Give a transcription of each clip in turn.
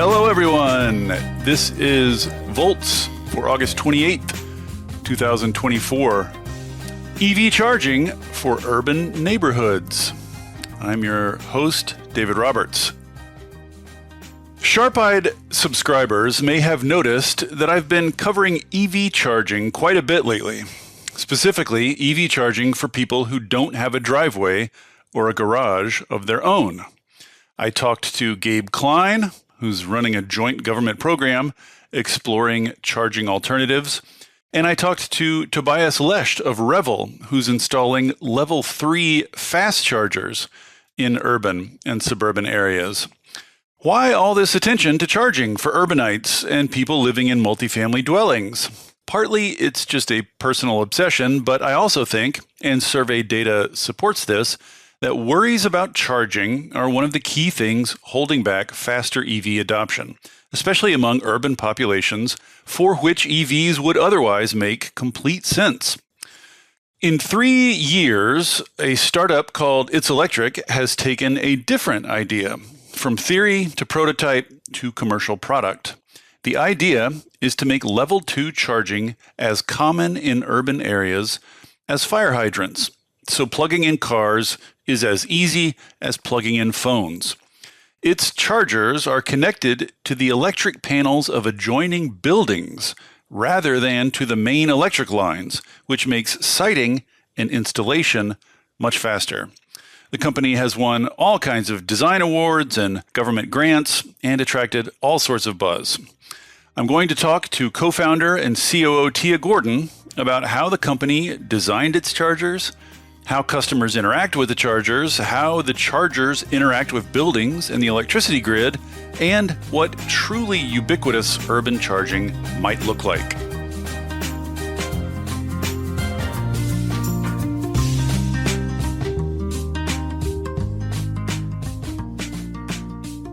Hello, everyone. This is Volts for August 28th, 2024. EV charging for urban neighborhoods. I'm your host, David Roberts. Sharp-eyed subscribers may have noticed that I've been covering EV charging quite a bit lately. Specifically, EV charging for people who don't have a driveway or a garage of their own. I talked to Gabe Klein, who's running a joint government program exploring charging alternatives. And I talked to Tobias Lesht of Revel, who's installing level 3 fast chargers in urban and suburban areas. Why all this attention to charging for urbanites and people living in multifamily dwellings? Partly it's just a personal obsession, but I also think, and survey data supports this, that worries about charging are one of the key things holding back faster EV adoption, especially among urban populations for which EVs would otherwise make complete sense. In 3 years, a startup called Itselectric has taken a different idea, from theory to prototype to commercial product. The idea is to make level 2 charging as common in urban areas as fire hydrants, so plugging in cars is as easy as plugging in phones. Its chargers are connected to the electric panels of adjoining buildings rather than to the main electric lines, which makes siting and installation much faster. The company has won all kinds of design awards and government grants and attracted all sorts of buzz. I'm going to talk to co-founder and COO Tiya Gordon about how the company designed its chargers, how customers interact with the chargers, how the chargers interact with buildings and the electricity grid, and what truly ubiquitous urban charging might look like.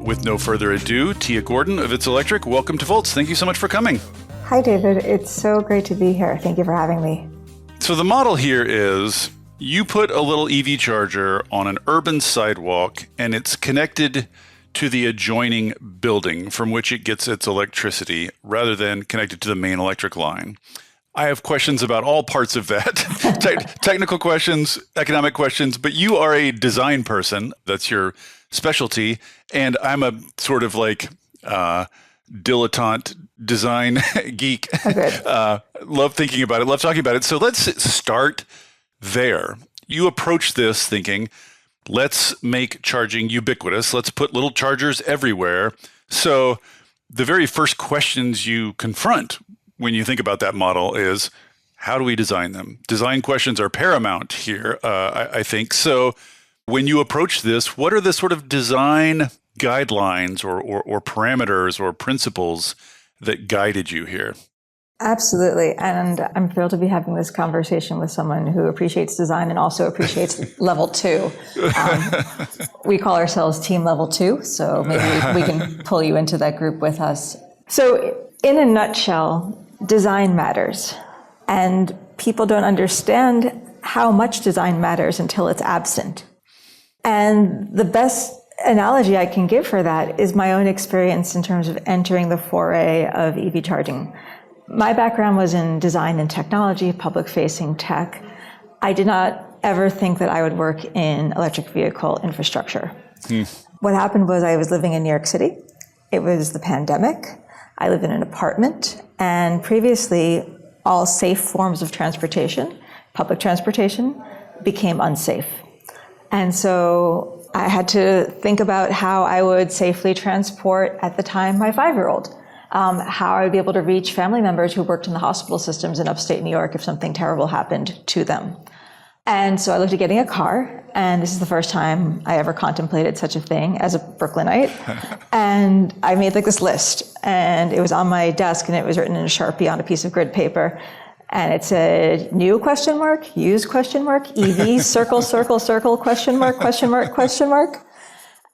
With no further ado, Tiya Gordon of Itselectric, welcome to Volts. Thank you so much for coming. Hi, David. It's so great to be here. Thank you for having me. So the model here is you put a little EV charger on an urban sidewalk, and it's connected to the adjoining building from which it gets its electricity rather than connected to the main electric line. I have questions about all parts of that, technical questions, economic questions, but you are a design person. That's your specialty. And I'm a sort of like dilettante design geek. Love thinking about it, love talking about it. So let's start there. You approach this thinking, let's make charging ubiquitous. Let's put little chargers everywhere. So the very first questions you confront when you think about that model is, how do we design them? Design questions are paramount here, I think. So when you approach this, what are the sort of design guidelines or parameters or principles that guided you here? Absolutely. And I'm thrilled to be having this conversation with someone who appreciates design and also appreciates level 2. We call ourselves Team Level 2, so maybe we can pull you into that group with us. So in a nutshell, design matters. And people don't understand how much design matters until it's absent. And the best analogy I can give for that is my own experience in terms of entering the foray of EV charging. My background was in design and technology, public-facing tech. I did not ever think that I would work in electric vehicle infrastructure. What happened was I was living in New York City. It was the pandemic. I lived in an apartment, and previously all safe forms of transportation, public transportation, became unsafe. And so I had to think about how I would safely transport, at the time, my 5-year-old. How I would be able to reach family members who worked in the hospital systems in upstate New York if something terrible happened to them. And so I looked at getting a car, and this is the first time I ever contemplated such a thing as a Brooklynite. And I made like this list, and it was on my desk, and it was written in a Sharpie on a piece of grid paper. And it said, new question mark, used question mark, EV, circle, circle, circle, question mark, question mark, question mark.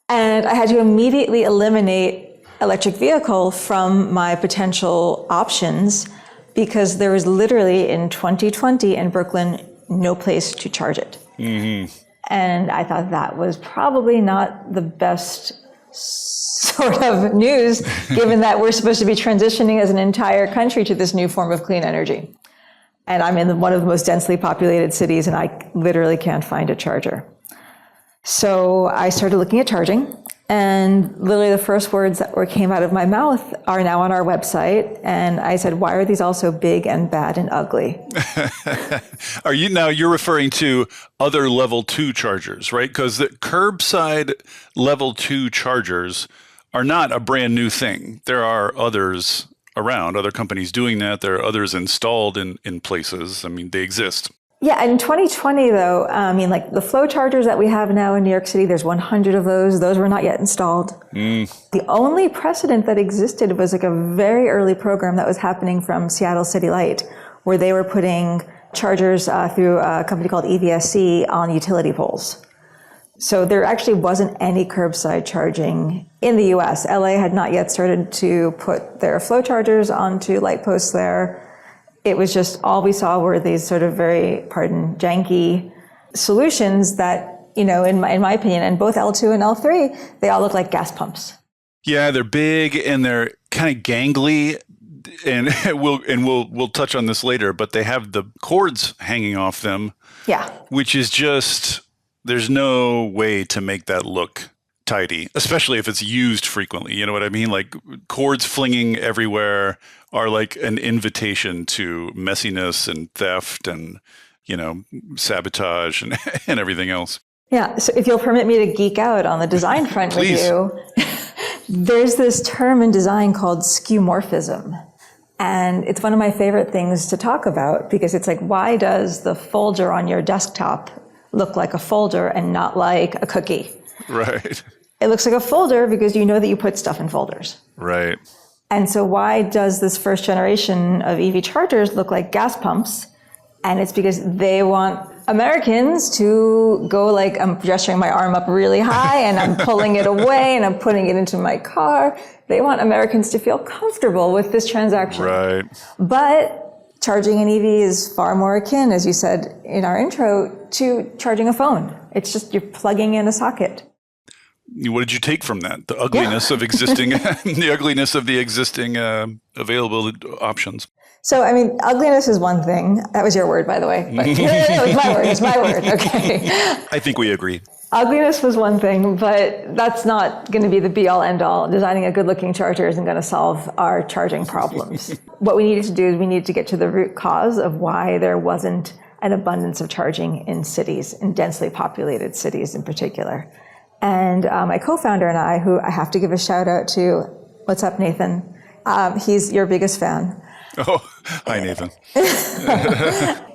And I had to immediately eliminate electric vehicle from my potential options because there was literally in 2020 in Brooklyn, no place to charge it. Mm-hmm. And I thought that was probably not the best sort of news, given that we're supposed to be transitioning as an entire country to this new form of clean energy. And I'm in one of the most densely populated cities, and I literally can't find a charger. So I started looking at charging, and literally the first words that came out of my mouth are now on our website. And I said, why are these all so big and bad and ugly? You're referring to other level 2 chargers, right? Because the curbside level 2 chargers are not a brand new thing. There are others around, other companies doing that. There are others installed in places. I mean, they exist. Yeah, in 2020, though, like the flow chargers that we have now in New York City, there's 100 of those. Those were not yet installed. The only precedent that existed was like a very early program that was happening from Seattle City Light, where they were putting chargers through a company called EVSC on utility poles. So there actually wasn't any curbside charging in the US. LA had not yet started to put their flow chargers onto light posts there. It was just all we saw were these sort of very, janky solutions that, in my opinion, and both L2 and L3, they all look like gas pumps. Yeah, they're big and they're kind of gangly, and we'll touch on this later. But they have the cords hanging off them. Yeah, which is just there's no way to make that look tidy, especially if it's used frequently. You know what I mean? Like cords flinging everywhere are like an invitation to messiness and theft and, sabotage and everything else. Yeah. So if you'll permit me to geek out on the design front with you, there's this term in design called skeuomorphism. And it's one of my favorite things to talk about because it's like, why does the folder on your desktop look like a folder and not like a cookie? Right. It looks like a folder because you know that you put stuff in folders. Right. And so why does this first generation of EV chargers look like gas pumps? And it's because they want Americans to go like, I'm gesturing my arm up really high and I'm pulling it away and I'm putting it into my car. They want Americans to feel comfortable with this transaction. Right. But charging an EV is far more akin, as you said in our intro, to charging a phone. It's just you're plugging in a socket. What did you take from that? The ugliness of existing, the ugliness of the existing available options. So, ugliness is one thing. That was your word, by the way. But, no, it's my word. It's my word. Okay. I think we agree. Ugliness was one thing, but that's not going to be the be-all, end-all. Designing a good-looking charger isn't going to solve our charging problems. What we needed to do is we needed to get to the root cause of why there wasn't an abundance of charging in cities, in densely populated cities in particular. And my co-founder and I, who I have to give a shout out to, what's up, Nathan? He's your biggest fan. Oh, hi, Nathan.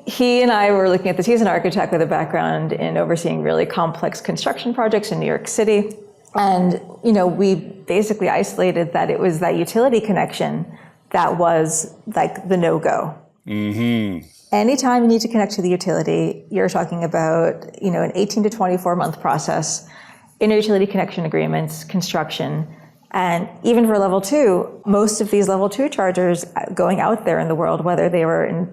He and I were looking at this. He's an architect with a background in overseeing really complex construction projects in New York City. And, we basically isolated that it was that utility connection that was like the no-go. Mm-hmm. Anytime you need to connect to the utility, you're talking about, an 18 to 24 month process. Interutility connection agreements, construction, and even for level 2, most of these level 2 chargers going out there in the world, whether they were in,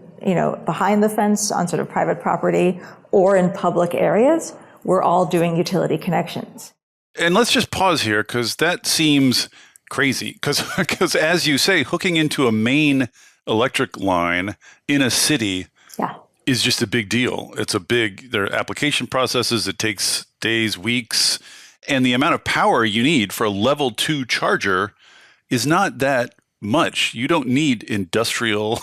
behind the fence on sort of private property or in public areas, we're all doing utility connections. And let's just pause here because that seems crazy. Because as you say, hooking into a main electric line in a city is just a big deal. There are application processes. It takes days, weeks, and the amount of power you need for a level 2 charger is not that much. You don't need industrial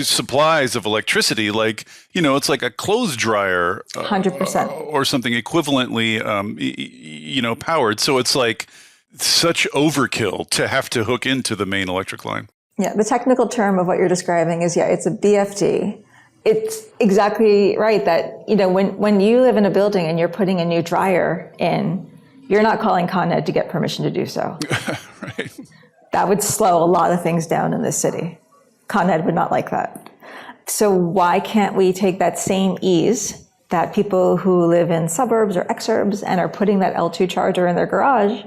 supplies of electricity. Like, it's like a clothes dryer 100%. Or something equivalently, powered. So it's like such overkill to have to hook into the main electric line. Yeah, the technical term of what you're describing is, it's a BFD. It's exactly right that, when you live in a building and you're putting a new dryer in, you're not calling Con Ed to get permission to do so. Right. That would slow a lot of things down in this city. Con Ed would not like that. So why can't we take that same ease that people who live in suburbs or exurbs and are putting that L2 charger in their garage,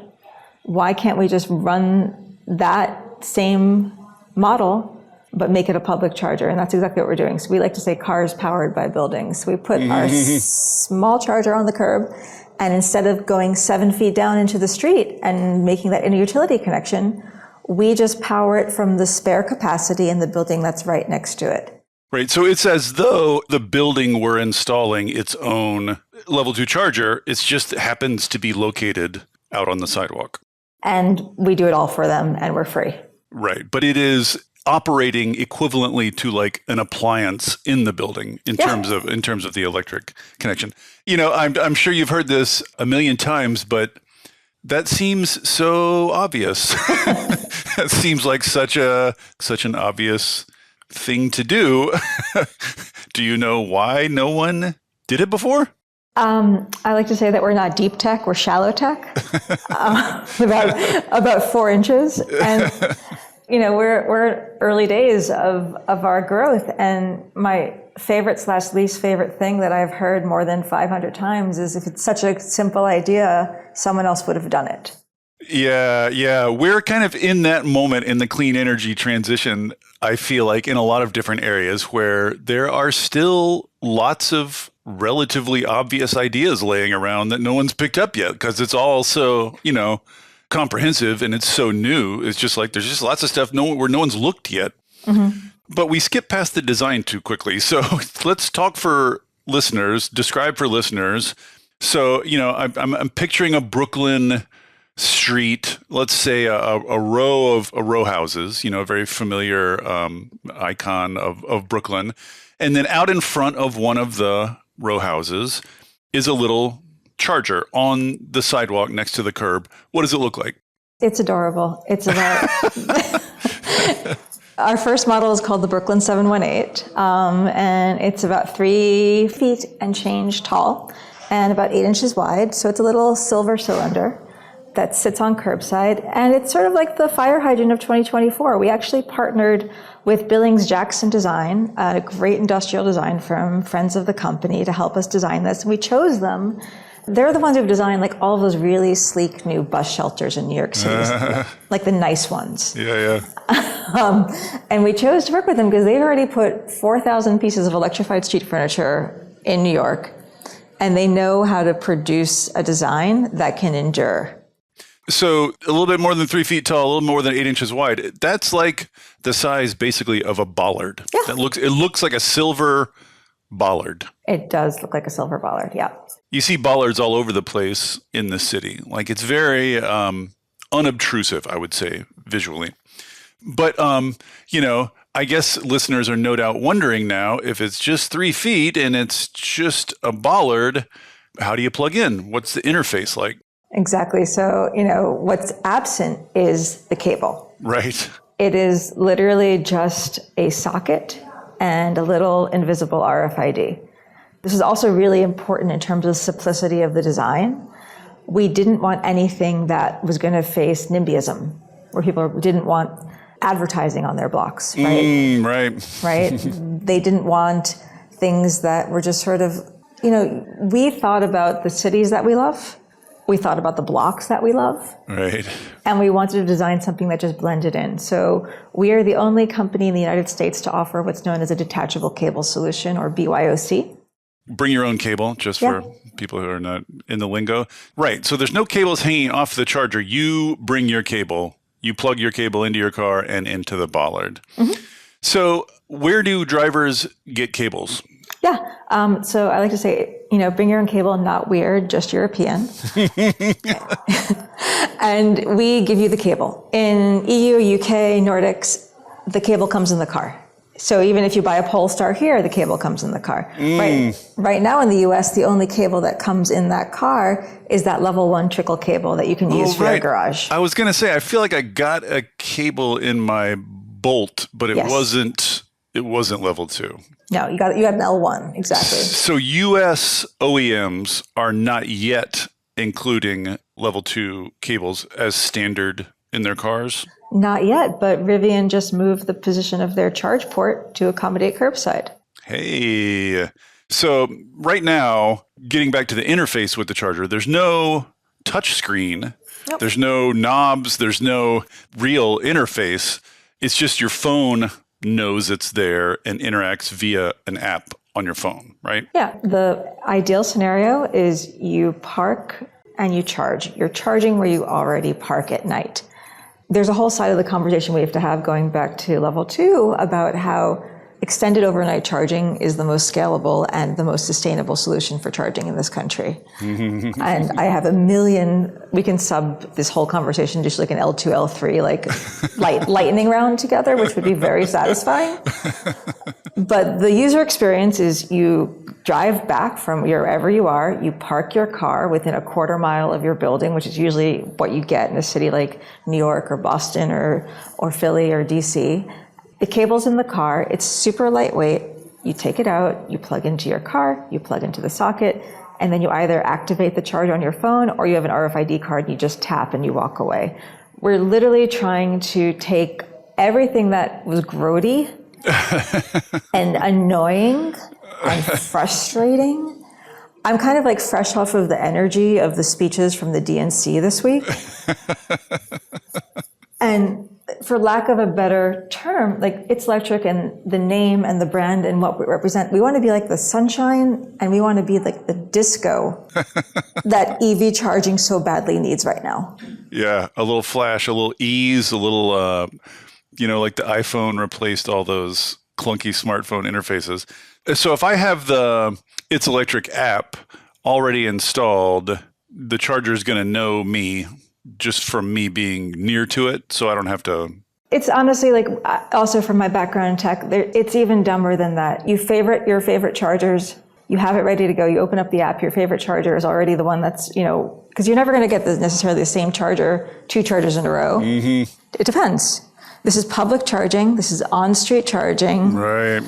why can't we just run that same model but make it a public charger. And that's exactly what we're doing. So we like to say cars powered by buildings. So we put our small charger on the curb, and instead of going 7 feet down into the street and making that inter-utility connection, we just power it from the spare capacity in the building that's right next to it. Right. So it's as though the building were installing its own level 2 charger. It's just happens to be located out on the sidewalk. And we do it all for them, and we're free. Right. But it is operating equivalently to like an appliance in the building in terms of the electric connection. I'm sure you've heard this a million times, but that seems so obvious. That seems like such an obvious thing to do. Do you know why no one did it before? I like to say that we're not deep tech, we're shallow tech, about 4 inches. And, we're early days of our growth. And my favorite/least favorite thing that I've heard more than 500 times is if it's such a simple idea, someone else would have done it. Yeah. We're kind of in that moment in the clean energy transition, I feel like, in a lot of different areas where there are still lots of relatively obvious ideas laying around that no one's picked up yet because it's all so, comprehensive and it's so new. It's just like there's just lots of stuff where no one's looked yet. Mm-hmm. But we skip past the design too quickly. So let's talk for listeners, describe for listeners. So, I'm picturing a Brooklyn street, let's say a row of row houses, a very familiar icon of Brooklyn. And then out in front of one of the row houses is a little charger on the sidewalk next to the curb. What does it look like? It's adorable. It's about... Our first model is called the Brooklyn 718, and it's about 3 feet and change tall and about 8 inches wide. So it's a little silver cylinder that sits on curbside, and it's sort of like the fire hydrant of 2024. We actually partnered with Billings Jackson Design, a great industrial design firm, friends of the company, to help us design this. And we chose them. They're the ones who've designed like all of those really sleek new bus shelters in New York City, like the nice ones. Yeah. And we chose to work with them because they've already put 4,000 pieces of electrified street furniture in New York, and they know how to produce a design that can endure. So a little bit more than 3 feet tall, a little more than 8 inches wide. That's like the size basically of a bollard. Yeah. It looks like a silver bollard. It does look like a silver bollard, yeah. You see bollards all over the place in the city. Like it's very unobtrusive, I would say, visually. But, I guess listeners are no doubt wondering now, if it's just 3 feet and it's just a bollard, how do you plug in? What's the interface like? Exactly. So, what's absent is the cable. Right. It is literally just a socket and a little invisible RFID. This is also really important in terms of simplicity of the design. We didn't want anything that was going to face NIMBYism, where people didn't want advertising on their blocks, right? Right. They didn't want things that were just sort of, we thought about the cities that we love. We thought about the blocks that we love. Right. And we wanted to design something that just blended in. So we are the only company in the United States to offer what's known as a detachable cable solution, or BYOC. Bring your own cable, just for people who are not in the lingo. Right. So there's no cables hanging off the charger. You bring your cable. You plug your cable into your car and into the bollard. Mm-hmm. So where do drivers get cables? Yeah. So I like to say, bring your own cable, not weird, just European. And we give you the cable. In EU, UK, Nordics, the cable comes in the car. So even if you buy a Polestar here, the cable comes in the car. Right now in the US, the only cable that comes in that car is that level 1 trickle cable that you can use for your garage. I was going to say, I feel like I got a cable in my Bolt, but it wasn't level 2. No, you got an L1, exactly. So US OEMs are not yet including level 2 cables as standard in their cars? Not yet, but Rivian just moved the position of their charge port to accommodate curbside. Hey. So right now, getting back to the interface with the charger, there's no touch screen. Nope. There's no knobs. There's no real interface. It's just your phone knows it's there and interacts via an app on your phone, right? Yeah. The ideal scenario is you park and you charge. You're charging where you already park at night. There's a whole side of the conversation we have to have going back to level 2 about how extended overnight charging is the most scalable and the most sustainable solution for charging in this country. And I have a million, we can sub this whole conversation just like an L2, L3, like lightning round together, which would be very satisfying. But the user experience is you drive back from wherever you are, you park your car within a quarter mile of your building, which is usually what you get in a city like New York or Boston or Philly or DC. The cable's in the car, it's super lightweight. You take it out, you plug into your car, you plug into the socket, and then you either activate the charge on your phone or you have an RFID card and you just tap and you walk away. We're literally trying to take everything that was grody and annoying and frustrating. I'm kind of like fresh off of the energy of the speeches from the DNC this week. And for lack of a better term, like Itselectric and the name and the brand and what we represent, we want to be like the sunshine and we want to be like the disco that EV charging so badly needs right now. Yeah, a little flash, a little ease, a little, like the iPhone replaced all those clunky smartphone interfaces. So if I have the Itselectric app already installed, the charger is going to know me just from me being near to it, so I don't have to... It's honestly like, also from my background in tech, it's even dumber than that. Your favorite chargers, you have it ready to go, you open up the app, your favorite charger is already the one that's, because you're never going to get necessarily the same charger, 2 chargers in a row. Mm-hmm. It depends. This is public charging, this is on-street charging. Right.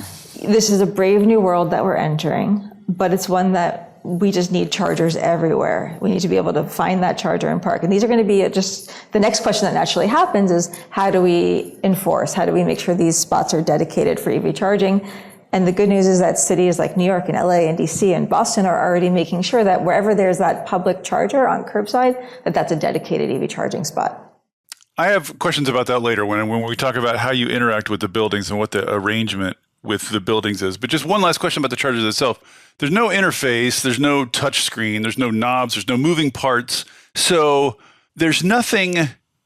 This is a brave new world that we're entering, but it's one that we just need chargers everywhere. We need to be able to find that charger and park. And these are going to be just, the next question that naturally happens is, how do we enforce? How do we make sure these spots are dedicated for EV charging? And the good news is that cities like New York and LA and DC and Boston are already making sure that wherever there's that public charger on curbside, that's a dedicated EV charging spot. I have questions about that later when we talk about how you interact with the buildings and what the arrangement with the buildings is. But just one last question about the chargers itself. There's no interface, there's no touch screen, there's no knobs, there's no moving parts. So there's nothing,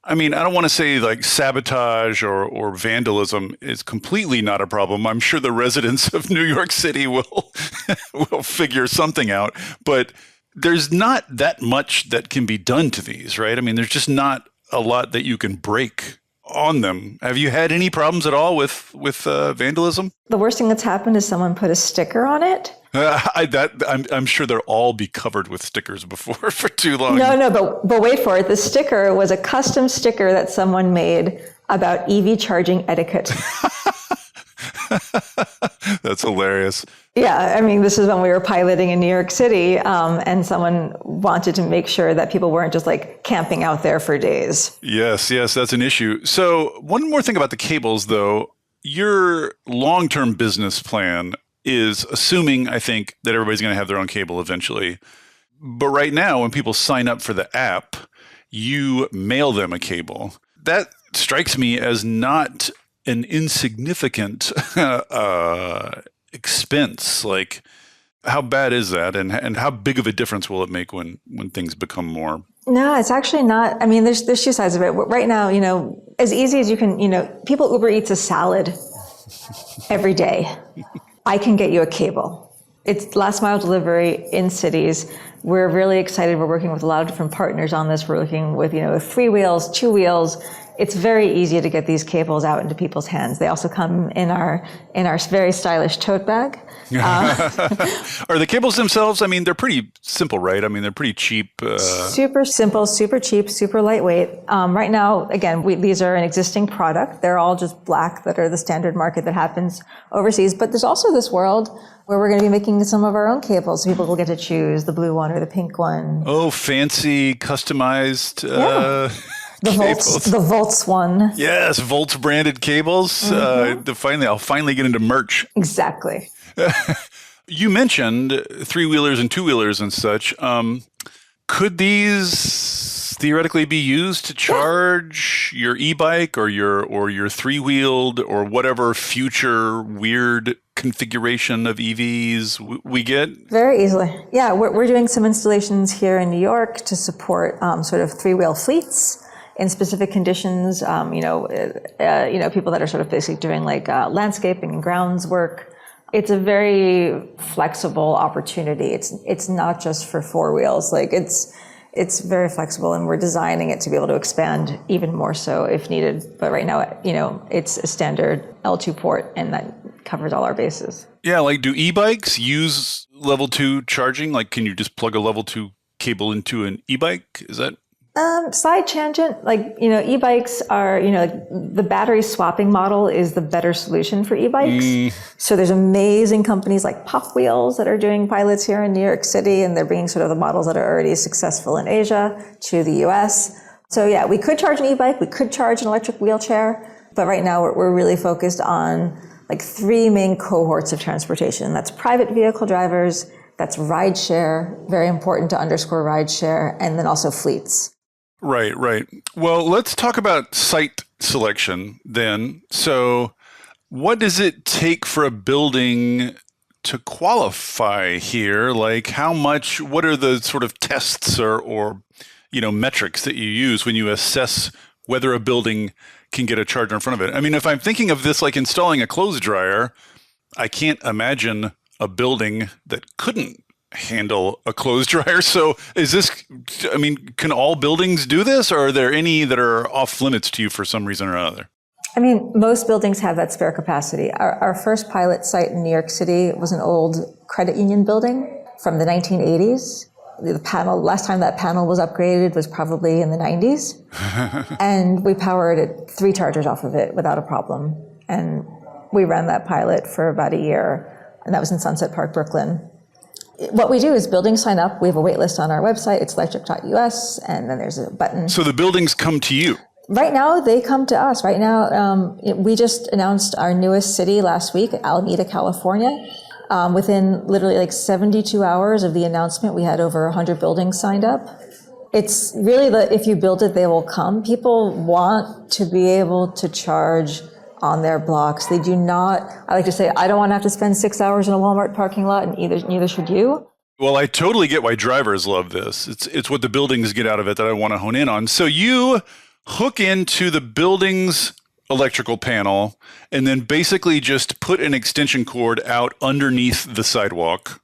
I don't want to say like sabotage or vandalism is completely not a problem. I'm sure the residents of New York City will figure something out, but there's not that much that can be done to these, right? There's just not a lot that you can break on them. Have you had any problems at all with vandalism? The worst thing that's happened is someone put a sticker on it. I'm sure they'll all be covered with stickers before for too long. No, but wait for it. The sticker was a custom sticker that someone made about EV charging etiquette. That's hilarious. Yeah, this is when we were piloting in New York City, and someone wanted to make sure that people weren't just like camping out there for days. Yes, that's an issue. So one more thing about the cables, though. Your long-term business plan is assuming, I think, that everybody's going to have their own cable eventually. But right now, when people sign up for the app, you mail them a cable. That strikes me as not an insignificant expense. Like, how bad is that? And how big of a difference will it make when things become more? No, it's actually not. There's 2 sides of it. Right now, as easy as you can, people Uber Eats a salad every day. I can get you a cable. It's last mile delivery in cities. We're really excited. We're working with a lot of different partners on this. We're working with, 3 wheels, 2 wheels. It's very easy to get these cables out into people's hands. They also come in our very stylish tote bag. Are the cables themselves, they're pretty simple, right? They're pretty cheap. Super simple, super cheap, super lightweight. Right now, again, these are an existing product. They're all just black that are the standard market that happens overseas. But there's also this world where we're going to be making some of our own cables. So people will get to choose the blue one or the pink one. Oh, fancy, customized The Volts one. Yes, Volts branded cables. Mm-hmm. I'll finally get into merch. Exactly. You mentioned 3-wheelers and 2-wheelers and such. Could these theoretically be used to charge your e-bike or your three-wheeled or whatever future weird configuration of EVs we get? Very easily. Yeah, we're doing some installations here in New York to support sort of three-wheel fleets in specific conditions. People that are sort of basically doing like landscaping and grounds work. It's a very flexible opportunity. It's not just for four wheels. Like it's very flexible, and we're designing it to be able to expand even more so if needed. But right now, it's a standard L2 port, and that covers all our bases. Yeah, like do e-bikes use level 2 charging? Like can you just plug a level 2 cable into an e-bike? Is that? Side tangent, e-bikes are, the battery swapping model is the better solution for e-bikes. So there's amazing companies like Puff Wheels that are doing pilots here in New York City, and they're bringing sort of the models that are already successful in Asia to the US. So yeah, we could charge an e-bike, we could charge an electric wheelchair, but right now we're really focused on like three main cohorts of transportation. That's private vehicle drivers, that's rideshare, very important to underscore rideshare, and then also fleets. Right. Well, let's talk about site selection then. So what does it take for a building to qualify here? Like what are the sort of tests or metrics that you use when you assess whether a building can get a charger in front of it? I mean, if I'm thinking of this like installing a clothes dryer, I can't imagine a building that couldn't handle a clothes dryer. So can all buildings do this, or are there any that are off limits to you for some reason or another? I mean, most buildings have that spare capacity. Our first pilot site in New York City was an old credit union building from the 1980s. Last time that panel was upgraded was probably in the 90s. And we powered 3 chargers off of it without a problem. And we ran that pilot for about a year. And that was in Sunset Park, Brooklyn. What we do is buildings sign up. We have a wait list on our website, itselectric.us, and then there's a button. So the buildings come to you? Right now, they come to us. Right now, we just announced our newest city last week, Alameda, California. Within literally like 72 hours of the announcement, we had over 100 buildings signed up. It's really if you build it, they will come. People want to be able to charge on their blocks. They do not, I like to say, I don't want to have to spend 6 hours in a Walmart parking lot, and neither should you. Well, I totally get why drivers love this. It's what the buildings get out of it that I want to hone in on. So you hook into the building's electrical panel and then basically just put an extension cord out underneath the sidewalk,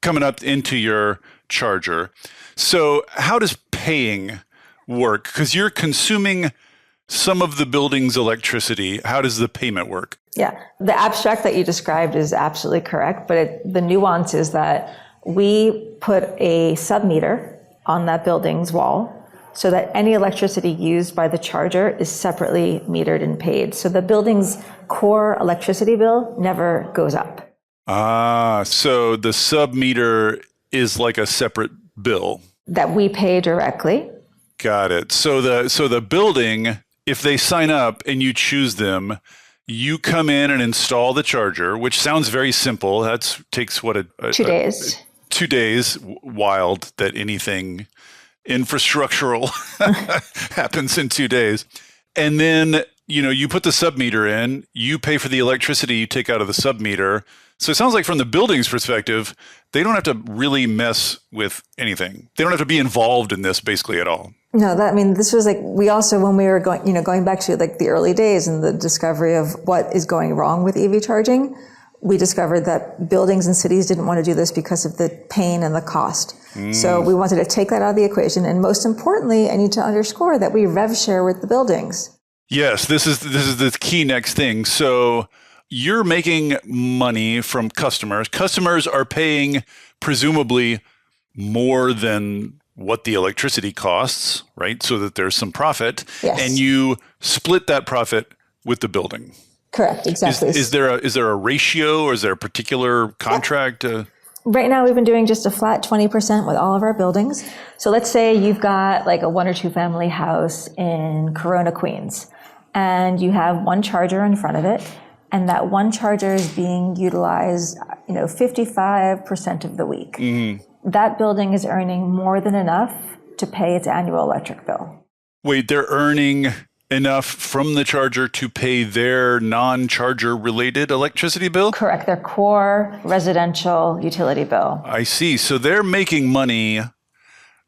coming up into your charger. So how does paying work? Because you're consuming some of the building's electricity. How does the payment work? Yeah, the abstract that you described is absolutely correct, but the nuance is that we put a sub-meter on that building's wall so that any electricity used by the charger is separately metered and paid. So the building's core electricity bill never goes up. So the sub-meter is like a separate bill that we pay directly. Got it. So the building, if they sign up and you choose them, you come in and install the charger, which sounds very simple. That takes 2 days. 2 days. Wild that anything infrastructural happens in 2 days. And then, you put the sub-meter in, you pay for the electricity you take out of the sub-meter. So it sounds like from the building's perspective, they don't have to really mess with anything. They don't have to be involved in this basically at all. No, this was like, we also, when we were going back to like the early days and the discovery of what is going wrong with EV charging, we discovered that buildings and cities didn't want to do this because of the pain and the cost. So we wanted to take that out of the equation. And most importantly, I need to underscore that we rev share with the buildings. Yes, this is the key next thing. So you're making money from customers. Customers are paying presumably more than what the electricity costs, right? So that there's some profit. Yes. And you split that profit with the building. Correct, exactly. Is there a ratio, or is there a particular contract? Right now, we've been doing just a flat 20% with all of our buildings. So let's say you've got like a 1 or 2 family house in Corona, Queens, and you have one charger in front of it, and that one charger is being utilized, 55% of the week. that building is earning more than enough to pay its annual electric bill. Wait, they're earning enough from the charger to pay their non-charger related electricity bill? Correct. Their core residential utility bill. I see. So they're making money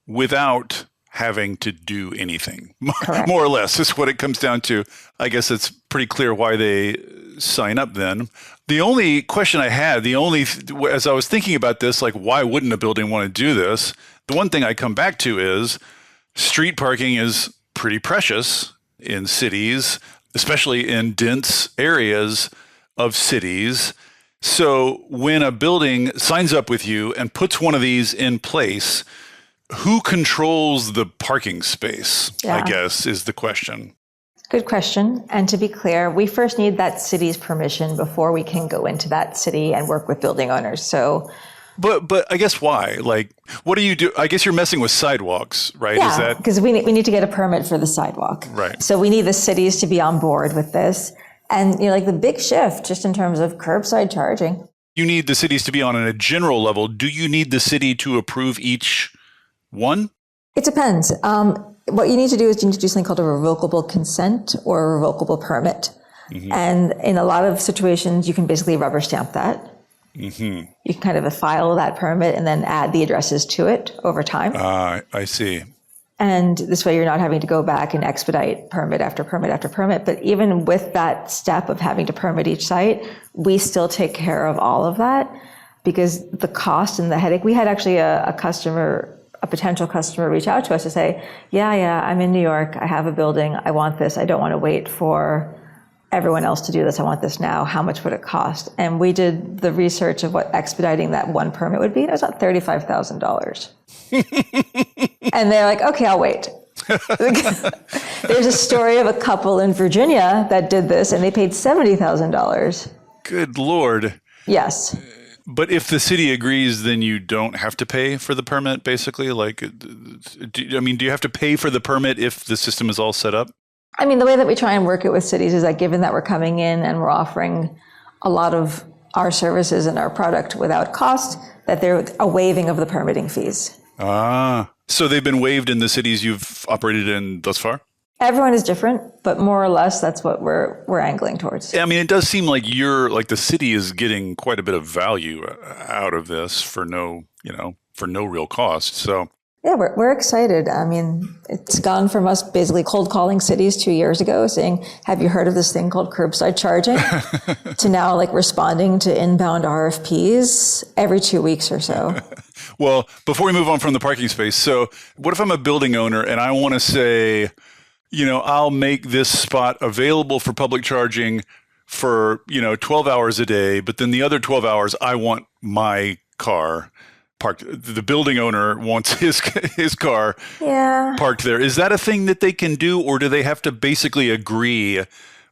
without having to do anything. Correct. More or less is what it comes down to. I guess it's pretty clear why they sign up then. The only question I had, as I was thinking about this, like why wouldn't a building want to do this? The one thing I come back to is street parking is pretty precious in cities, especially in dense areas of cities. So when a building signs up with you and puts one of these in place, who controls the parking space, I guess, is the question. Good question. And to be clear, we first need that city's permission before we can go into that city and work with building owners. So, But I guess why? Like, what do you do? I guess you're messing with sidewalks, right? yeah, because we need to get a permit for the sidewalk. Right. So we need the cities to be on board with this. And like the big shift just in terms of curbside charging. You need the cities to be on a general level. Do you need the city to approve each one? It depends. What you need to do is you need to do something called a revocable consent or a revocable permit. Mm-hmm. And in a lot of situations, you can basically rubber stamp that. Mm-hmm. You can kind of file that permit and then add the addresses to it over time. I see. And this way you're not having to go back and expedite permit after permit after permit. But even with that step of having to permit each site, we still take care of all of that because the cost and the headache. We had actually a potential customer reach out to us to say, yeah, I'm in New York. I have a building. I want this. I don't want to wait for everyone else to do this. I want this now. How much would it cost? And we did the research of what expediting that one permit would be. It was about $35,000. And they're like, okay, I'll wait. There's a story of a couple in Virginia that did this and they paid $70,000. Good Lord. Yes. But if the city agrees, then you don't have to pay for the permit, basically? Like, do you have to pay for the permit if the system is all set up? I mean, the way that we try and work it with cities is that given that we're coming in and we're offering a lot of our services and our product without cost, that there's a waiving of the permitting fees. So they've been waived in the cities you've operated in thus far? Everyone is different, but more or less that's what we're angling towards. I mean, it does seem like the city is getting quite a bit of value out of this for no real cost. So yeah, we're excited. I mean, it's gone from us basically cold calling cities 2 years ago saying, have you heard of this thing called curbside charging? to now like responding to inbound RFPs every 2 weeks or so. Well, before we move on from the parking space, so what if I'm a building owner and I want to say, I'll make this spot available for public charging for, 12 hours a day, but then the other 12 hours, I want my car parked. The building owner wants his car parked there. Is that a thing that they can do, or do they have to basically agree,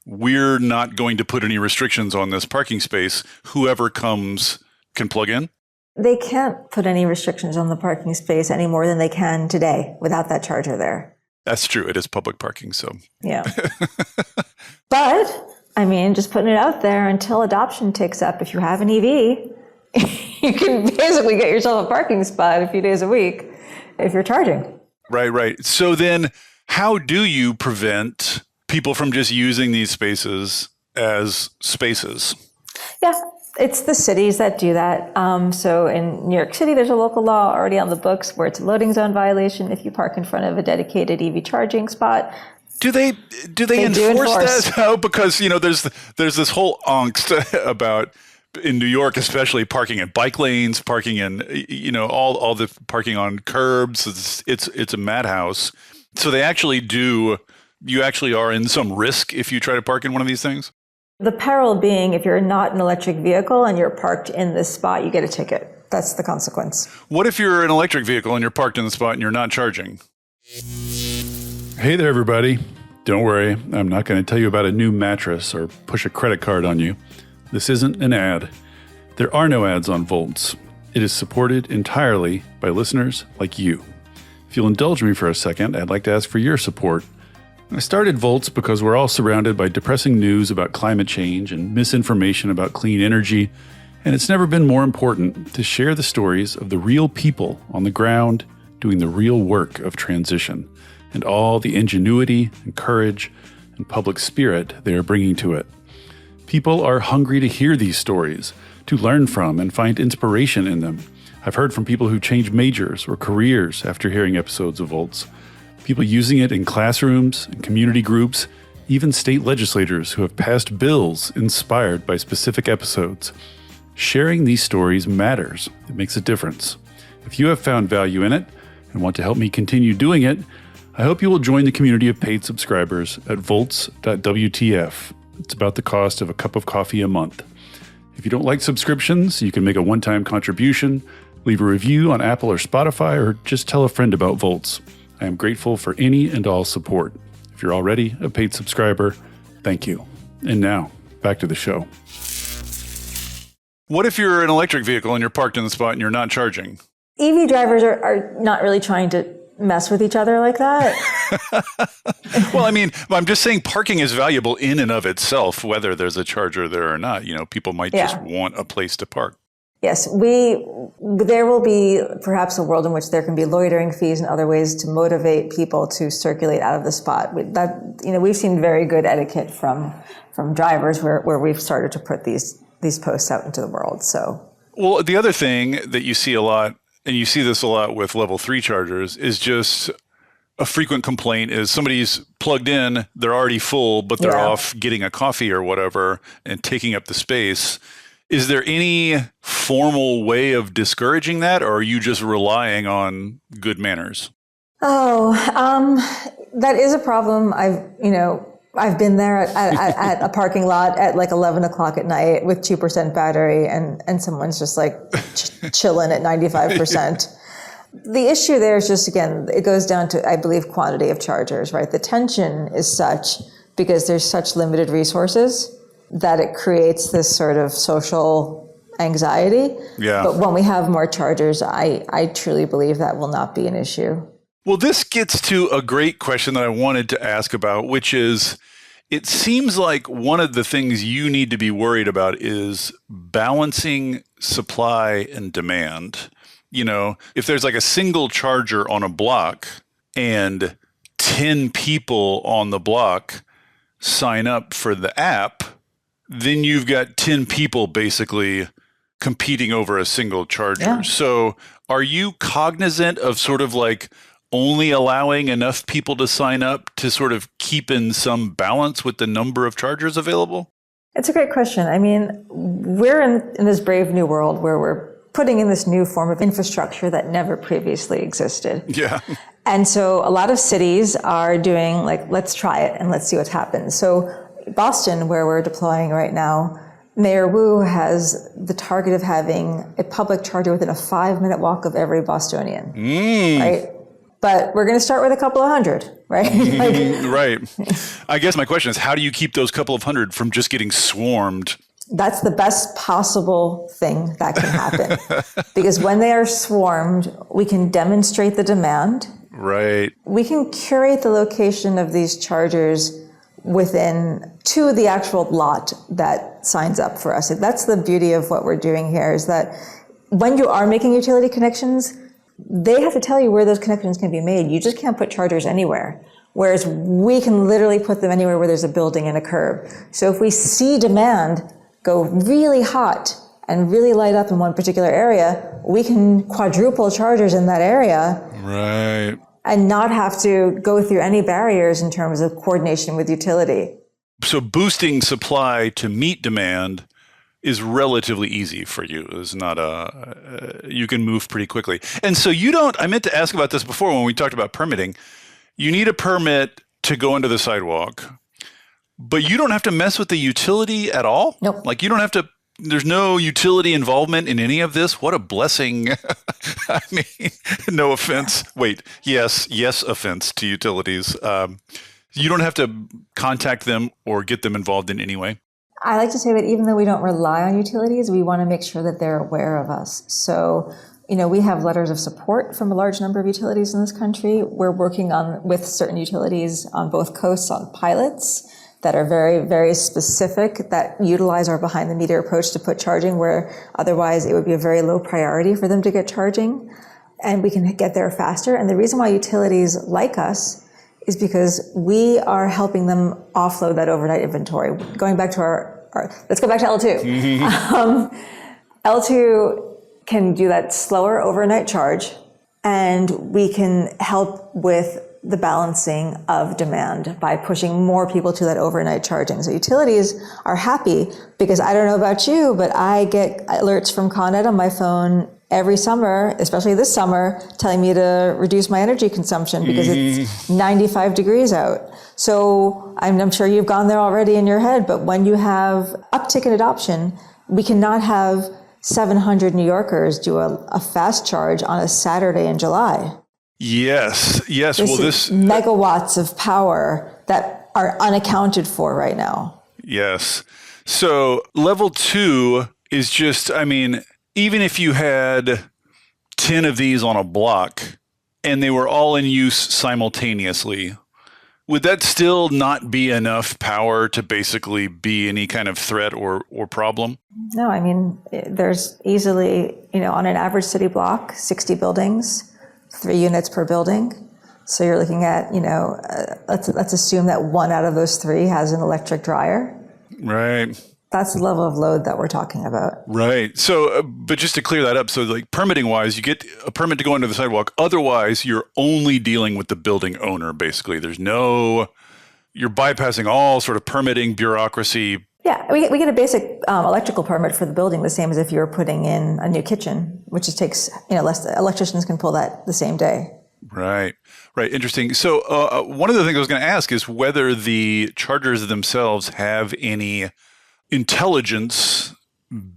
we're not going to put any restrictions on this parking space, whoever comes can plug in? They can't put any restrictions on the parking space any more than they can today without that charger there. That's true. It is public parking, so. Yeah. But, I mean, just putting it out there until adoption takes up. If you have an EV, you can basically get yourself a parking spot a few days a week if you're charging. Right. So then how do you prevent people from just using these spaces as spaces? Yeah. It's the cities that do that. So in New York City, there's a local law already on the books where it's a loading zone violation if you park in front of a dedicated EV charging spot. Do they enforce that? No, because there's this whole angst about in New York, especially parking in bike lanes, parking in all the parking on curbs. It's a madhouse. So they actually do. You actually are in some risk if you try to park in one of these things. The peril being if you're not an electric vehicle and you're parked in this spot, you get a ticket. That's the consequence. What if you're an electric vehicle and you're parked in the spot and you're not charging? Hey there, everybody. Don't worry. I'm not going to tell you about a new mattress or push a credit card on you. This isn't an ad. There are no ads on Volts. It is supported entirely by listeners like you. If you'll indulge me for a second, I'd like to ask for your support. I started Volts because we're all surrounded by depressing news about climate change and misinformation about clean energy, And it's never been more important to share the stories of the real people on the ground doing the real work of transition and all the ingenuity and courage and public spirit they are bringing to it. People are hungry to hear these stories, to learn from and find inspiration in them. I've heard from people who changed majors or careers after hearing episodes of Volts, people using it in classrooms and community groups, even state legislators who have passed bills inspired by specific episodes. Sharing these stories matters. It makes a difference. If you have found value in it and want to help me continue doing it, I hope you will join the community of paid subscribers at volts.wtf. It's about the cost of a cup of coffee a month. If you don't like subscriptions, you can make a one-time contribution, leave a review on Apple or Spotify, or just tell a friend about Volts. I am grateful for any and all support. If you're already a paid subscriber, thank you. And now, back to the show. What if you're an electric vehicle and you're parked in the spot and you're not charging? EV drivers are not really trying to mess with each other like that. Well, I mean, I'm just saying parking is valuable in and of itself, whether there's a charger there or not. You know, people might just want a place to park. Yes, there will be perhaps a world in which there can be loitering fees and other ways to motivate people to circulate out of the spot. We've seen very good etiquette from drivers where we've started to put these posts out into the world. So, well, the other thing that you see a lot, and you see this a lot with level 3 chargers, is just a frequent complaint is somebody's plugged in, they're already full, but they're off getting a coffee or whatever and taking up the space. Is there any formal way of discouraging that, or are you just relying on good manners? That is a problem. I've been there at a parking lot at like 11 o'clock at night with 2% battery and someone's just like chilling at 95%. The issue there is just, again, it goes down to, I believe, quantity of chargers, right? The tension is such because there's such limited resources that it creates this sort of social anxiety. Yeah. But when we have more chargers, I truly believe that will not be an issue. Well, this gets to a great question that I wanted to ask about, which is, it seems like one of the things you need to be worried about is balancing supply and demand. You know, if there's like a single charger on a block and 10 people on the block sign up for the app, then you've got 10 people basically competing over a single charger. Yeah. So are you cognizant of sort of like only allowing enough people to sign up to sort of keep in some balance with the number of chargers available? It's a great question. I mean, we're in this brave new world where we're putting in this new form of infrastructure that never previously existed. Yeah. And so a lot of cities are doing like, let's try it and let's see what happens. So Boston, where we're deploying right now, Mayor Wu has the target of having a public charger within a 5-minute walk of every Bostonian, right? But we're going to start with a couple of hundred, right? Right. I guess my question is, how do you keep those couple of hundred from just getting swarmed? That's the best possible thing that can happen. Because when they are swarmed, we can demonstrate the demand. Right. We can curate the location of these chargers to the actual lot that signs up for us. That's the beauty of what we're doing here, is that when you are making utility connections, they have to tell you where those connections can be made. You just can't put chargers anywhere. Whereas we can literally put them anywhere where there's a building and a curb. So if we see demand go really hot and really light up in one particular area, we can quadruple chargers in that area. Right. And not have to go through any barriers in terms of coordination with utility. So boosting supply to meet demand is relatively easy for you. It's not you can move pretty quickly. And so I meant to ask about this before when we talked about permitting. You need a permit to go into the sidewalk, but you don't have to mess with the utility at all? Nope. Like you don't have to, there's no utility involvement in any of this? What a blessing. I mean, no offense. Wait, yes, offense to utilities. You don't have to contact them or get them involved in any way? I like to say that even though we don't rely on utilities, we want to make sure that they're aware of us. So, we have letters of support from a large number of utilities in this country. We're working with certain utilities on both coasts on pilots that are very, very specific, that utilize our behind the meter approach to put charging where otherwise it would be a very low priority for them to get charging. And we can get there faster. And the reason why utilities like us is because we are helping them offload that overnight inventory. Going back to let's go back to L2. L2 can do that slower overnight charge, and we can help with the balancing of demand by pushing more people to that overnight charging. So utilities are happy because I don't know about you, but I get alerts from Con Ed on my phone every summer, especially this summer, telling me to reduce my energy consumption because it's 95 degrees out. So I'm sure you've gone there already in your head, but when you have uptick in adoption, we cannot have 700 New Yorkers do a fast charge on a Saturday in July. Yes. This megawatts of power that are unaccounted for right now. Yes. So level 2 is just, even if you had 10 of these on a block and they were all in use simultaneously, would that still not be enough power to basically be any kind of threat or problem? No, there's easily, on an average city block, 60 buildings, 3 units per building. So you're looking at, let's assume that 1 out of those 3 has an electric dryer. Right. That's the level of load that we're talking about. Right. So, but just to clear that up, so like permitting wise, you get a permit to go into the sidewalk. Otherwise, you're only dealing with the building owner, basically. You're bypassing all sort of permitting bureaucracy. Yeah, we get a basic electrical permit for the building, the same as if you were putting in a new kitchen, which it takes, less. Electricians can pull that the same day. Right. Interesting. So one of the things I was going to ask is whether the chargers themselves have any intelligence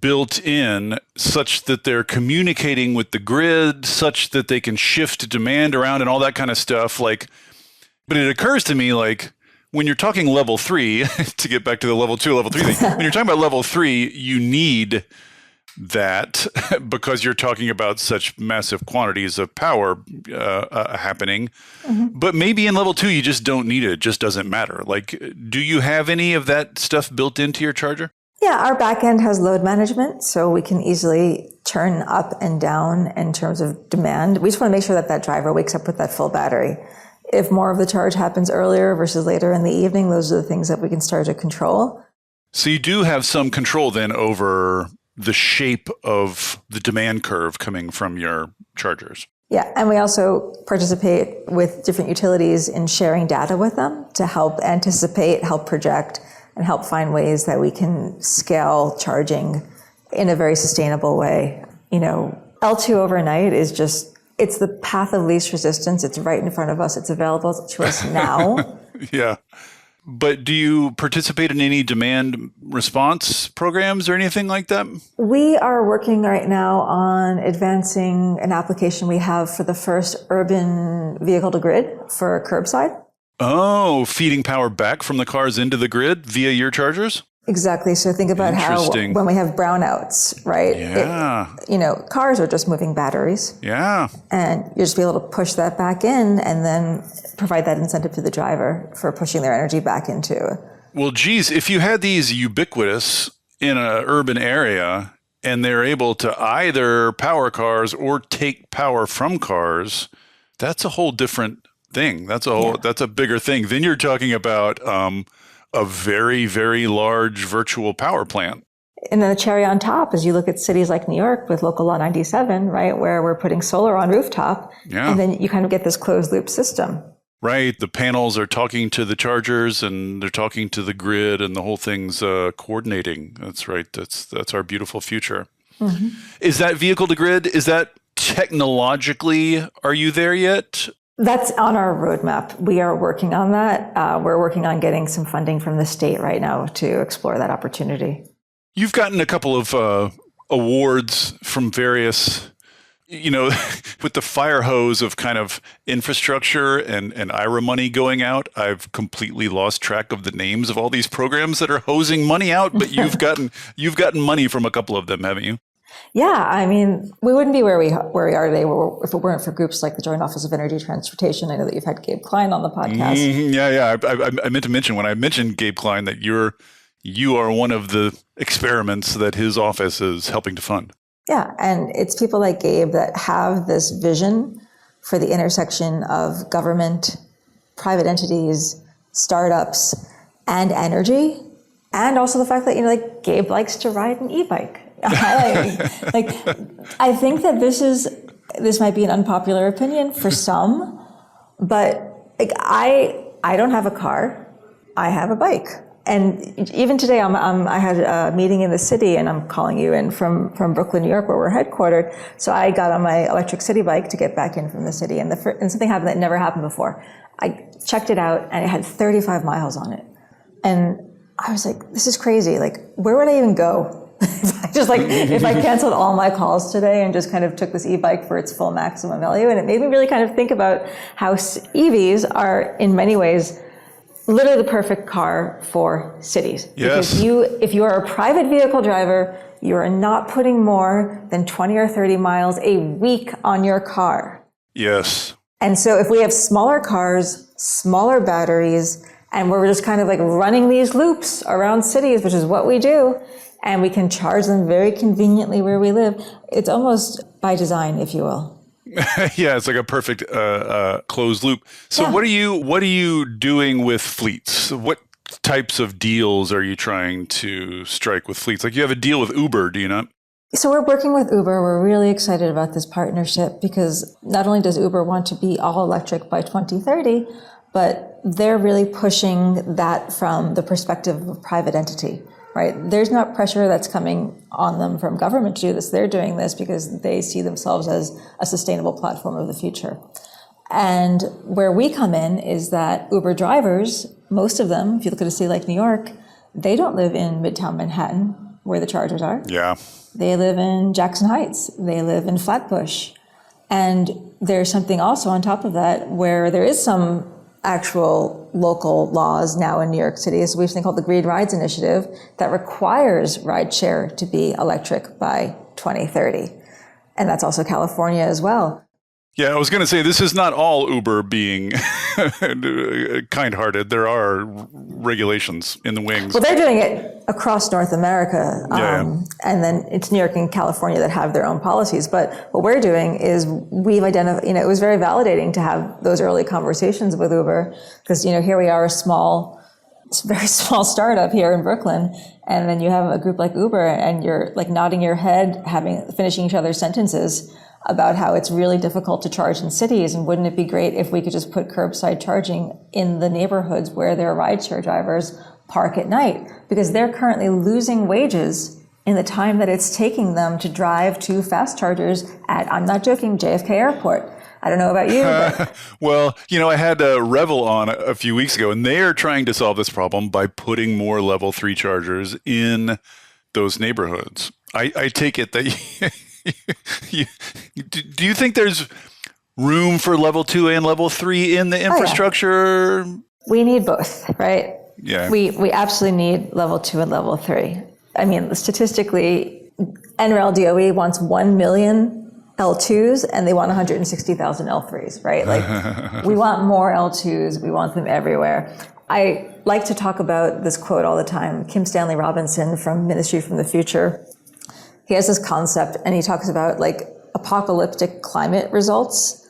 built in such that they're communicating with the grid, such that they can shift demand around and all that kind of stuff. But it occurs to me, when you're talking level 3, to get back to the level 2, level 3 thing, when you're talking about level 3, you need that because you're talking about such massive quantities of power happening. Mm-hmm. But maybe in level 2, you just don't need it. It just doesn't matter. Do you have any of that stuff built into your charger? Yeah, our back end has load management, so we can easily turn up and down in terms of demand. We just want to make sure that driver wakes up with that full battery. If more of the charge happens earlier versus later in the evening, those are the things that we can start to control. So you do have some control then over the shape of the demand curve coming from your chargers. Yeah, and we also participate with different utilities in sharing data with them to help anticipate, help project, and help find ways that we can scale charging in a very sustainable way. L2 overnight is it's the path of least resistance. It's right in front of us. It's available to us now. Yeah. But do you participate in any demand response programs or anything like that? We are working right now on advancing an application we have for the first urban vehicle to grid for curbside. Oh, feeding power back from the cars into the grid via your chargers? Exactly. So think about how when we have brownouts, right? Yeah. Cars are just moving batteries. Yeah. And you'll just be able to push that back in and then provide that incentive to the driver for pushing their energy back into it. Well, geez, if you had these ubiquitous in an urban area and they're able to either power cars or take power from cars, that's a whole different thing. That's a bigger thing. Then you're talking about a very, very large virtual power plant. And then the cherry on top is you look at cities like New York with Local Law 97, right, where we're putting solar on rooftop. Yeah. And then you kind of get this closed loop system. Right. The panels are talking to the chargers and they're talking to the grid and the whole thing's coordinating. That's right. That's our beautiful future. Mm-hmm. Is that vehicle to grid? Is that technologically, are you there yet? That's on our roadmap. We are working on that. We're working on getting some funding from the state right now to explore that opportunity. You've gotten a couple of awards from various, with the fire hose of kind of infrastructure and IRA money going out. I've completely lost track of the names of all these programs that are hosing money out, but you've gotten money from a couple of them, haven't you? Yeah, I mean, we wouldn't be where we are today if it weren't for groups like the Joint Office of Energy Transportation. I know that you've had Gabe Klein on the podcast. Yeah. I meant to mention when I mentioned Gabe Klein that you are one of the experiments that his office is helping to fund. Yeah, and it's people like Gabe that have this vision for the intersection of government, private entities, startups, and energy, and also the fact that like Gabe likes to ride an e-bike. I think that this might be an unpopular opinion for some, but like I don't have a car, I have a bike. And even today, I had a meeting in the city, and I'm calling you in from Brooklyn, New York, where we're headquartered. So I got on my electric city bike to get back in from the city, and something happened that never happened before. I checked it out, and it had 35 miles on it, and I was like, "This is crazy! Like, where would I even go if I canceled all my calls today and just kind of took this e-bike for its full maximum value?" And it made me really kind of think about how EVs are, in many ways, literally the perfect car for cities. Yes. Because if you are a private vehicle driver, you are not putting more than 20 or 30 miles a week on your car. Yes. And so if we have smaller cars, smaller batteries, and we're just kind of like running these loops around cities, which is what we do, and we can charge them very conveniently where we live, it's almost by design, if you will. Yeah, it's like a perfect closed loop. So Yeah. what are you doing with fleets? What types of deals are you trying to strike with fleets? Like you have a deal with Uber, do you not? So we're working with Uber. We're really excited about this partnership because not only does Uber want to be all electric by 2030, but they're really pushing that from the perspective of a private entity. Right? There's not pressure that's coming on them from government to do this. They're doing this because they see themselves as a sustainable platform of the future. And where we come in is that Uber drivers, most of them, if you look at a city like New York, they don't live in Midtown Manhattan where the chargers are. Yeah. They live in Jackson Heights. They live in Flatbush. And there's something also on top of that where there is some actual local laws now in New York City. So we have something called the Green Rides Initiative that requires rideshare to be electric by 2030. And that's also California as well. Yeah, I was going to say, this is not all Uber being kind-hearted. There are regulations in the wings. Well, they're doing it across North America. Yeah. And then it's New York and California that have their own policies. But what we're doing is we've identified, it was very validating to have those early conversations with Uber because, here we are, it's a very small startup here in Brooklyn. And then you have a group like Uber and you're like nodding your head, finishing each other's sentences about how it's really difficult to charge in cities, and wouldn't it be great if we could just put curbside charging in the neighborhoods where their rideshare drivers park at night, because they're currently losing wages in the time that it's taking them to drive to fast chargers at, I'm not joking, JFK Airport. I don't know about you. But Well, I had Revel on a few weeks ago, and they are trying to solve this problem by putting more level 3 chargers in those neighborhoods. I take it that do you think there's room for level 2 and level 3 in the infrastructure? we need both, right? Yeah. We absolutely need level 2 and level 3. I mean, statistically, NREL DOE wants 1 million L2s and they want 160,000 L3s, right? Like, we want more L2s. We want them everywhere. I like to talk about this quote all the time. Kim Stanley Robinson from Ministry from the Future. He has this concept and he talks about like apocalyptic climate results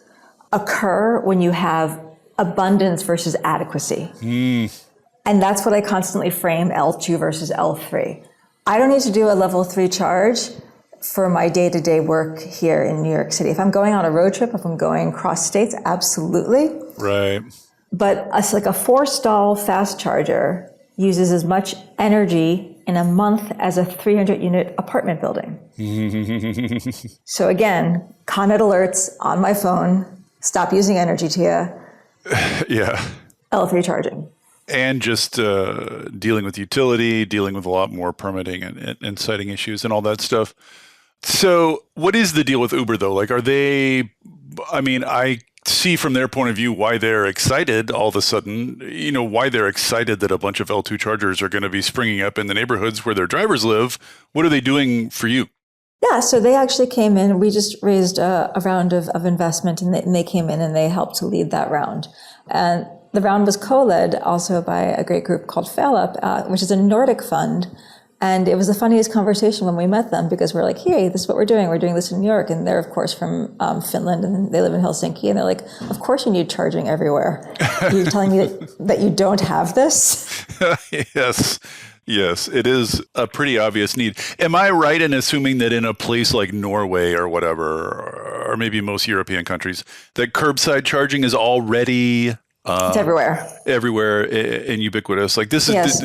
occur when you have abundance versus adequacy. And that's what I constantly frame L2 versus L3. I don't need to do a level 3 charge for my day-to-day work here in New York City. If I'm going on a road trip, if I'm going across states, absolutely. Right. But like a 4-stall fast charger uses as much energy in a month as a 300-unit apartment building. So again, Con Ed alerts on my phone, stop using energy, Tiya. Yeah. L3 charging. And just dealing with utility, dealing with a lot more permitting and siting issues and all that stuff. So what is the deal with Uber, though? Like, I see from their point of view why they're excited all of a sudden, why they're excited that a bunch of L2 chargers are going to be springing up in the neighborhoods where their drivers live. What are they doing for you? Yeah, so they actually came in. We just raised a round of investment, and they came in and they helped to lead that round. And the round was co-led also by a great group called FailUp, which is a Nordic fund. And it was the funniest conversation when we met them, because we're like, hey, this is what we're doing. We're doing this in New York. And they're, of course, from Finland, and they live in Helsinki. And they're like, of course you need charging everywhere. You're telling me that you don't have this? Yes, it is a pretty obvious need. Am I right in assuming that in a place like Norway or whatever, or maybe most European countries, that curbside charging is already it's everywhere. Everywhere and ubiquitous? Like this is Yes.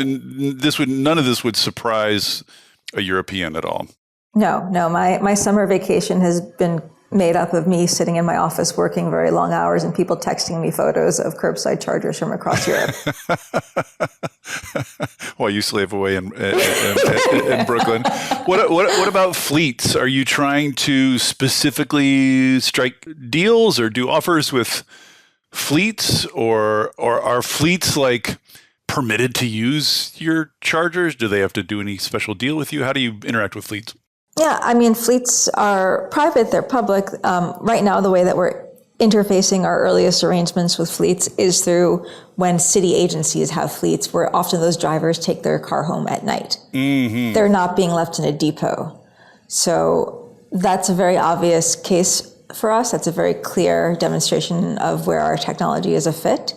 none of this would surprise a European at all. No. My summer vacation has been made up of me sitting in my office working very long hours and people texting me photos of curbside chargers from across Europe. While you slave away in Brooklyn. What about fleets? Are you trying to specifically strike deals or do offers with fleets, or are fleets like permitted to use your chargers? Do they have to do any special deal with you? How do you interact with fleets? Yeah, I mean, fleets are private, they're public. Right now, the way that we're interfacing our earliest arrangements with fleets is through when city agencies have fleets, where often those drivers take their car home at night. Mm-hmm. They're not being left in a depot. So that's a very obvious case for us. That's a very clear demonstration of where our technology is a fit.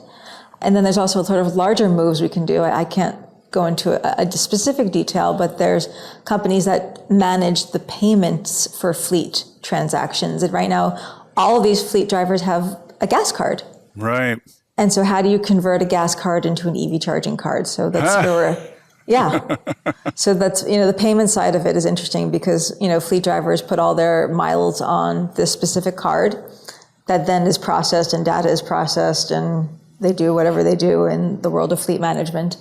And then there's also sort of larger moves we can do. I can't go into a specific detail, but there's companies that manage the payments for fleet transactions. And right now, all of these fleet drivers have a gas card. Right. And so how do you convert a gas card into an EV charging card? So that's where So that's, the payment side of it is interesting because, fleet drivers put all their miles on this specific card that then is processed and data is processed and they do whatever they do in the world of fleet management.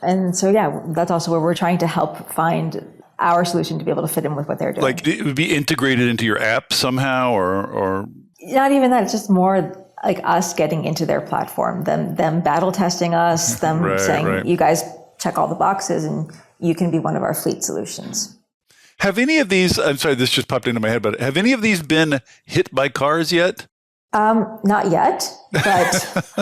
And so, that's also where we're trying to help find our solution to be able to fit in with what they're doing. Like it would be integrated into your app somehow or not even that. It's just more like us getting into their platform, them battle testing us, them saying, you guys check all the boxes and you can be one of our fleet solutions. Have any of these, I'm sorry, this just popped into my head, but have any of these been hit by cars yet? Not yet, but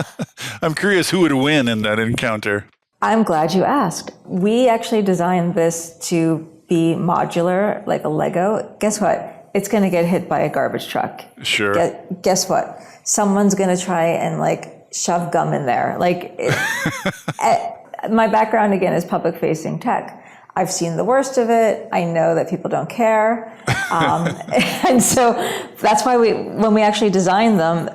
I'm curious who would win in that encounter. I'm glad you asked. We actually designed this to be modular, like a Lego. Guess what? It's going to get hit by a garbage truck. Sure. Guess what? Someone's going to try and shove gum in there. My background again is public facing tech. I've seen the worst of it. I know that people don't care. And so that's why when we actually designed them,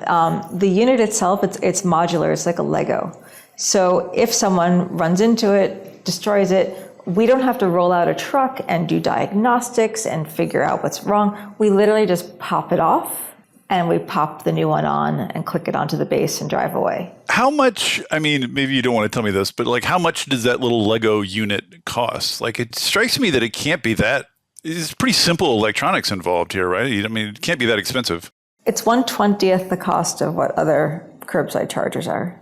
the unit itself, it's modular. It's like a Lego. So if someone runs into it, destroys it, we don't have to roll out a truck and do diagnostics and figure out what's wrong. We literally just pop it off and we pop the new one on and click it onto the base and drive away. How much, maybe you don't want to tell me this, but how much does that little Lego unit cost? It strikes me that it can't be that, it's pretty simple electronics involved here, right? It can't be that expensive. It's 1/20th the cost of what other curbside chargers are.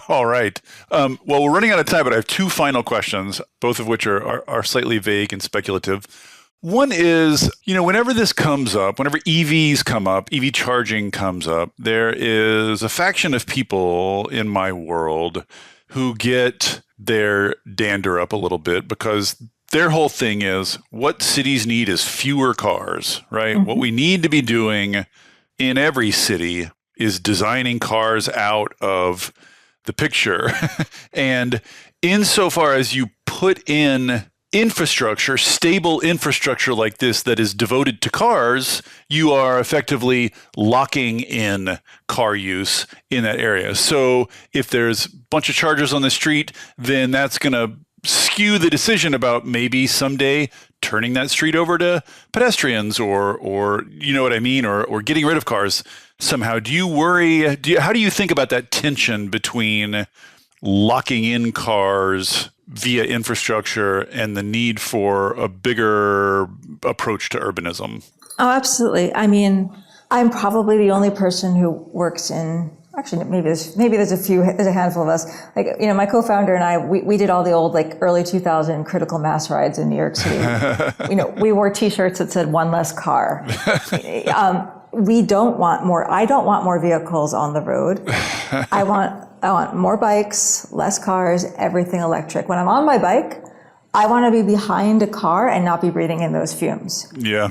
All right. Well, we're running out of time, but I have two final questions, both of which are slightly vague and speculative. One is, whenever this comes up, whenever EVs come up, EV charging comes up, there is a faction of people in my world who get their dander up a little bit because their whole thing is what cities need is fewer cars, right? Mm-hmm. What we need to be doing in every city is designing cars out of the picture. And insofar as you put in infrastructure, stable infrastructure like this that is devoted to cars, you are effectively locking in car use in that area. So if there's a bunch of chargers on the street, then that's going to skew the decision about maybe someday turning that street over to pedestrians or you know what I mean, or getting rid of cars somehow. Do you worry, how do you think about that tension between locking in cars via infrastructure and the need for a bigger approach to urbanism? Oh, absolutely. I'm probably the only person who works in actually, there's a handful of us. Like, my co-founder and I, we did all the old like early 2000 critical mass rides in New York City. We wore T-shirts that said "one less car." We don't want more. I don't want more vehicles on the road. I want more bikes, less cars, everything electric. When I'm on my bike, I want to be behind a car and not be breathing in those fumes. Yeah.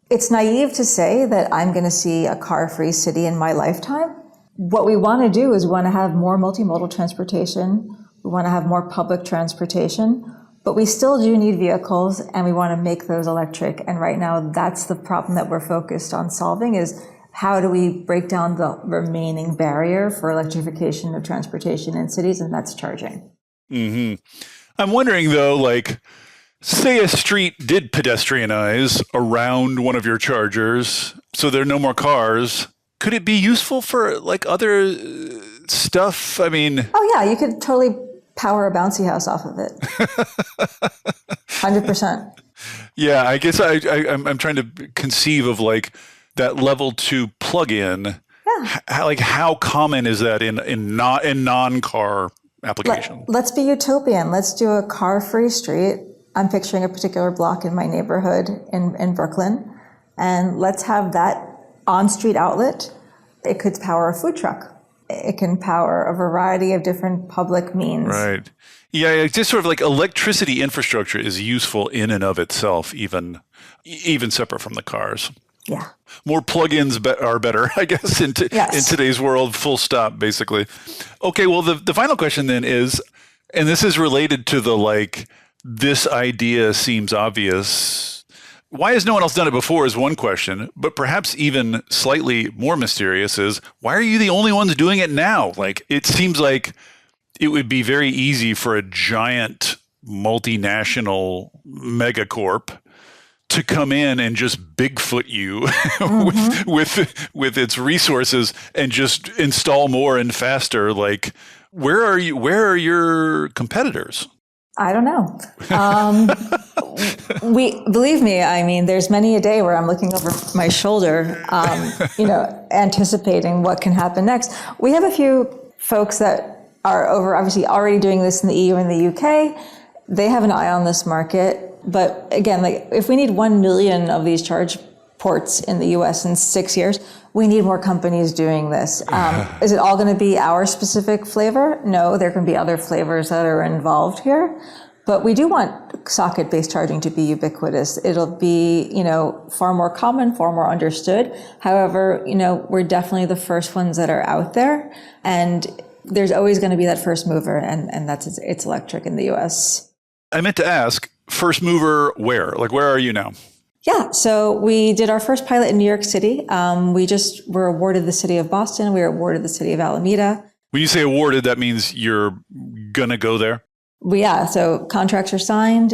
It's naive to say that I'm going to see a car-free city in my lifetime. What we want to do is we want to have more multimodal transportation. We want to have more public transportation, but we still do need vehicles and we want to make those electric. And right now, that's the problem that we're focused on solving is how do we break down the remaining barrier for electrification of transportation in cities, and that's charging. Mm-hmm. I'm wondering though, like, say a street did pedestrianize around one of your chargers, so there are no more cars. Could it be useful for like other stuff? I mean, oh yeah, you could totally power a bouncy house off of it. 100%. Yeah, I guess I'm trying to conceive of like that level 2 plug-in. Yeah. How common is that in non-car application? Let's be utopian. Let's do a car-free street. I'm picturing a particular block in my neighborhood in Brooklyn, and let's have that on-street outlet. It could power a food truck. It can power a variety of different public means. Right. Yeah, it's just sort of like electricity infrastructure is useful in and of itself, even separate from the cars. Yeah. More plugins are better, I guess, in today's world, full stop, basically. Okay, well, the final question then is, and this is related to the like, this idea seems obvious. Why has no one else done it before is one question, but perhaps even slightly more mysterious is, why are you the only ones doing it now? Like, it seems like it would be very easy for a giant multinational megacorp to come in and just Bigfoot you with its resources and just install more and faster. Like, where are you? Where are your competitors? I don't know. Believe me, I mean, there's many a day where I'm looking over my shoulder, anticipating what can happen next. We have a few folks that are obviously already doing this in the EU and the UK. They have an eye on this market. But again, like if we need 1 million of these charge ports in the US in 6 years, we need more companies doing this. Is it all going to be our specific flavor? No, there can be other flavors that are involved here. But we do want socket-based charging to be ubiquitous. It'll be, far more common, far more understood. However, we're definitely the first ones that are out there. And there's always going to be that first mover, and that's Itselectric in the US. I meant to ask, first mover where? Like, where are you now? Yeah, so we did our first pilot in New York City. We just were awarded the city of Boston. We were awarded the city of Alameda. When you say awarded, that means you're going to go there? So contracts are signed,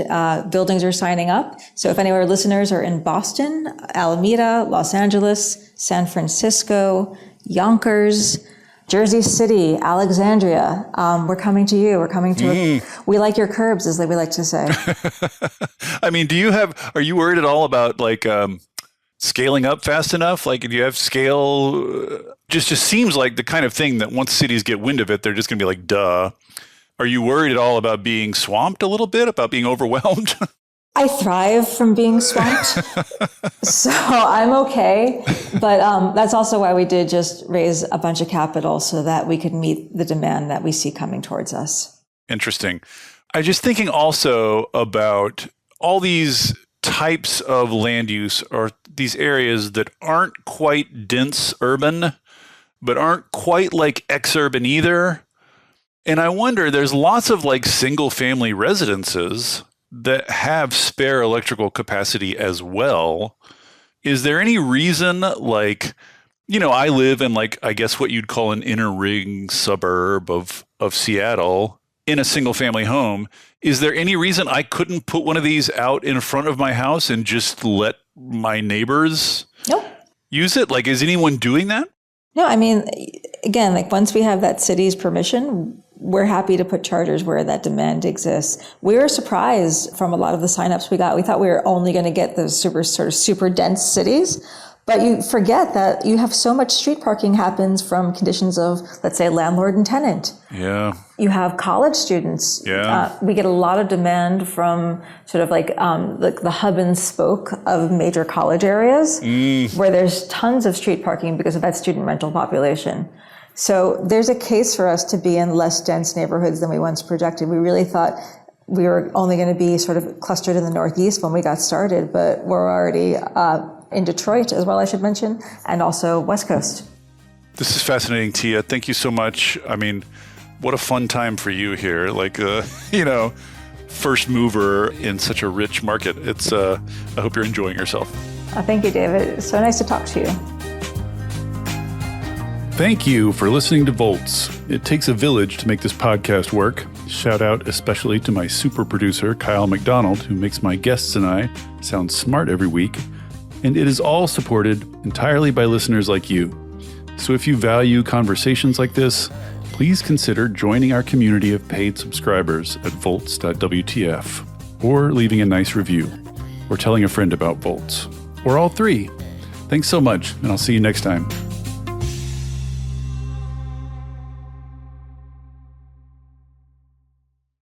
buildings are signing up. So if any of our listeners are in Boston, Alameda, Los Angeles, San Francisco, Yonkers, Jersey City, Alexandria, we're coming to you. We're coming to we like your curbs, as we like to say. I mean, are you worried at all about like scaling up fast enough? Like, do you have scale? Just seems like the kind of thing that once cities get wind of it, they're just going to be like, duh. Are you worried at all about being swamped a little bit, about being overwhelmed? I thrive from being swamped, so I'm okay. But that's also why we did just raise a bunch of capital so that we could meet the demand that we see coming towards us. Interesting. I'm just thinking also about all these types of land use or these areas that aren't quite dense urban, but aren't quite like exurban either. And I wonder, there's lots of like single family residences that have spare electrical capacity as well. Is there any reason, like, I live in like, I guess what you'd call an inner ring suburb of Seattle in a single family home. Is there any reason I couldn't put one of these out in front of my house and just let my neighbors use it? Like, is anyone doing that? No, I mean, again, like once we have that city's permission, we're happy to put chargers where that demand exists. We were surprised from a lot of the signups we got. We thought we were only going to get those super dense cities, But you forget that you have so much street parking happens from conditions of, let's say, landlord and tenant. Yeah. You have college students. Yeah. We get a lot of demand from sort of like the hub and spoke of major college areas where there's tons of street parking because of that student rental population. So there's a case for us to be in less dense neighborhoods than we once projected. We really thought we were only going to be sort of clustered in the Northeast when we got started, but we're already in Detroit as well, I should mention, and also West Coast. This is fascinating, Tiya. Thank you so much. I mean, what a fun time for you here. Like, first mover in such a rich market. I hope you're enjoying yourself. Thank you, David. It's so nice to talk to you. Thank you for listening to Volts. It takes a village to make this podcast work. Shout out especially to my super producer, Kyle McDonald, who makes my guests and I sound smart every week. And it is all supported entirely by listeners like you. So if you value conversations like this, please consider joining our community of paid subscribers at volts.wtf, or leaving a nice review, or telling a friend about Volts, or all three. Thanks so much, and I'll see you next time.